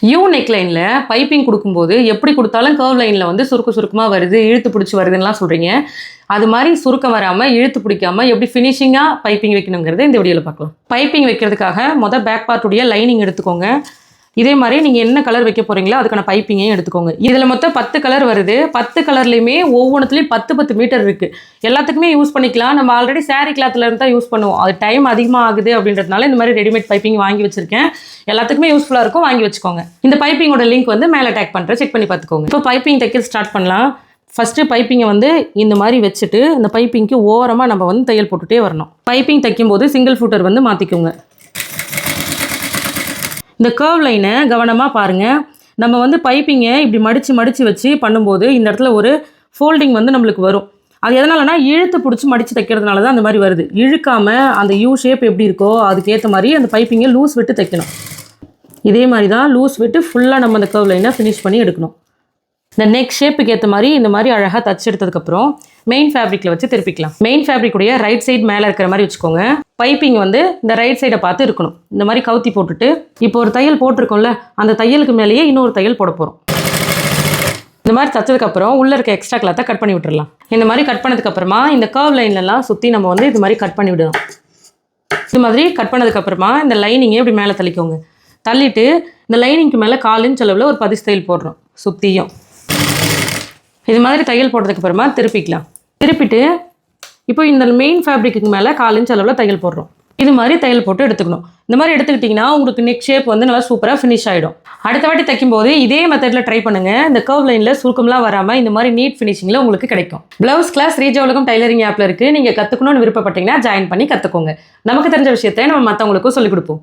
You நெக்லைனில் piping கொடுக்கும்போது எப்படி கொடுத்தாலும் கர்வ் லைனில் வந்து சுருக்கமாக வருது, இழுத்து பிடிச்சி வருதுன்னெலாம் சொல்கிறீங்க. அது மாதிரி சுருக்கம் வராமல் இழுத்து பிடிக்காமல் எப்படி ஃபினிஷிங்காக பைப்பிங் வைக்கணுங்கிறது இந்த வீடியோவில் பார்க்கலாம். பைப்பிங் வைக்கிறதுக்காக பேக் பார்ட்டுடைய லைனிங் எடுத்துக்கோங்க. இதே மாதிரி நீங்கள் என்ன கலர் வைக்க போகிறீங்களோ அதுக்கான பைப்பிங்கையும் எடுத்துக்கோங்க. இதில் மொத்தம் 10 கலர் வருது. 10 கலர்லையுமே ஒவ்வொன்றுத்துலேயும் 10 மீட்டர் இருக்குது. எல்லாத்துக்குமே யூஸ் பண்ணிக்கலாம். நம்ம ஆல்ரெடி சாரீ கிளாத்தில் இருந்து தான் யூஸ் பண்ணுவோம். அது டைம் அதிகமாக ஆகுது அப்படின்றதுனால இந்த மாதிரி ரெடிமேட் பைப்பிங் வாங்கி வச்சுருக்கேன். எல்லாத்துக்குமே யூஸ்ஃபுல்லாக இருக்கும், வாங்கி வச்சுக்கோங்க. இந்த பைப்பிங்கோட லிங்க் வந்து மேலே டேக் பண்ணுறேன், செக் பண்ணி பார்த்துக்கோங்க. இப்போ பைப்பிங் தைக்க ஸ்டார்ட் பண்ணலாம். ஃபஸ்ட்டு பைப்பிங்கை வந்து இந்த மாதிரி வச்சுட்டு இந்த பைப்பிங்க்கு ஓரமாக நம்ம வந்து தையல் போட்டுகிட்டே வரணும். பைப்பிங் தைக்கும்போது சிங்கிள் ஃபுட்டர் வந்து மாற்றிக்கோங்க. இந்த கர்வ் லைனை கவனமாக பாருங்கள். நம்ம வந்து பைப்பிங்கை இப்படி மடித்து வச்சு பண்ணும்போது இந்த இடத்துல ஒரு ஃபோல்டிங் வந்து நம்மளுக்கு வரும். அது எதனாலனா இழுத்து பிடிச்சி மடித்து தைக்கிறதுனால தான் அந்த மாதிரி வருது. இழுக்காமல் அந்த யூ ஷேப் எப்படி இருக்கோ அதுக்கேற்ற மாதிரி அந்த பைப்பிங்கை லூஸ் விட்டு தைக்கணும். இதே மாதிரி தான் லூஸ் விட்டு ஃபுல்லாக நம்ம அந்த கர்வ் லைனை ஃபினிஷ் பண்ணி எடுக்கணும். இந்த நெக் ஷேப்புக்கு ஏற்ற மாதிரி இந்த மாதிரி அழகாக தச்சு எடுத்ததுக்கப்புறம் மெயின் ஃபேப்ரிக்கில் வச்சு திருப்பிக்கலாம். மெயின் ஃபேப்ரிக்குடைய ரைட் சைடு மேலே இருக்கிற மாதிரி வச்சுக்கோங்க. பைப்பிங் வந்து இந்த ரைட் சைடை பார்த்து இருக்கணும். இந்த மாதிரி கவுத்தி போட்டுட்டு இப்போ ஒரு தையல் போட்டிருக்கோம்ல, அந்த தையலுக்கு மேலேயே இன்னொரு தையல் போட போகிறோம். இந்த மாதிரி தச்சதுக்கப்புறம் உள்ளே இருக்க எக்ஸ்ட்ரா கிளாத்தை கட் பண்ணி விட்டுடலாம். இந்த மாதிரி கட் பண்ணதுக்கப்புறமா இந்த கர்வ் லைன்லலாம் சுற்றி நம்ம வந்து இது மாதிரி கட் பண்ணி விடணும். இது மாதிரி கட் பண்ணதுக்கப்புறமா இந்த லைனிங்கை இப்படி மேலே தள்ளிக்கோங்க. தள்ளிட்டு இந்த லைனிங்க்கு மேலே 1/4 இன்ச் அளவில் ஒரு 10 தையல் போடுறோம் சுற்றியும். இது மாதிரி தையல் போட்டதுக்கப்புறமா திருப்பிக்கலாம். திருப்பிட்டு இப்போ இந்த மெயின் ஃபேப்ரிக்கு மேலே 1/4 இன்ச் அளவில் தையல் போடுறோம். இது மாதிரி தையல் போட்டு எடுத்துக்கணும். இந்த மாதிரி எடுத்துக்கிட்டிங்கன்னா உங்களுக்கு நெக் ஷேப் வந்து நல்லா சூப்பராக ஃபினிஷ் ஆகிடும். அடுத்த வாட்டி தைக்கும்போது இதே மெத்தடில் ட்ரை பண்ணுங்கள். இந்த கர்வ் லைனில் சுருக்கம்லாம் வராமல் இந்த மாதிரி நீட் ஃபினிஷிங்கில் உங்களுக்கு கிடைக்கும். ப்ளவுஸ் கிளாஸ் ரீஜா உலகம் டைலரிங் ஆப்பில் இருக்குது. நீங்கள் கற்றுக்கணும்னு விருப்பப்பட்டீங்கன்னா ஜாயின் பண்ணி கற்றுக்கோங்க. நமக்கு தெரிஞ்ச விஷயத்தை நம்ம மற்றவங்களுக்கும் சொல்லிக் கொடுப்போம்.